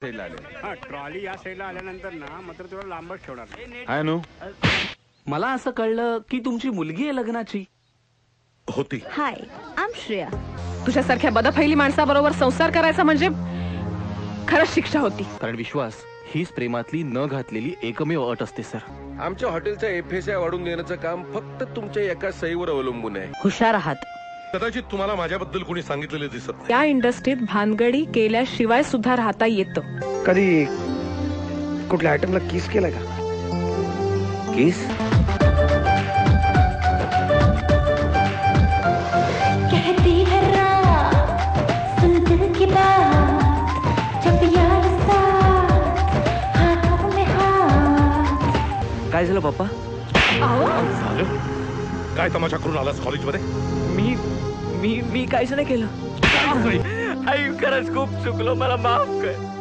Trolley या साईडला आल्यानंतर ना मात्र तुला लांबच ठेवणार. हाय नो मला असं कळलं की तुमची मुलगी आहे लग्नाची. होती. हाय आय एम श्रेया. तुझ्यासारख्या बदफैली माणसाबरोबर संसार करायचा म्हणजे खरंच शिक्षा होती. कारण विश्वास हीच प्रेमातली न घातलेली एकमेव अट असते सर. आमच्या हॉटेलचा FSI वाढून देण्याचं काम फक्त तुमच्या एका सहीवर अवलंबून आहे. हुशार आहात. कदाचित तुम्हाला माझ्याबद्दल कोणी सांगितलेलं दिसत नाही. या इंडस्ट्रीत भानगडी केल्याशिवाय सुद्धा राहता येतं. कधी कुठल्या आयटमला किस केलाय का? केस कहती है रात सुन दिल की बात जब यार साथ हाथों में हाथ. काय झालं पप्पा? झालं काय तमाशा करून आलास कॉलेजमध्ये? मी मी मी काहीच नाही केलं. आई खरंच खूप चुकलो, मला माफ कर.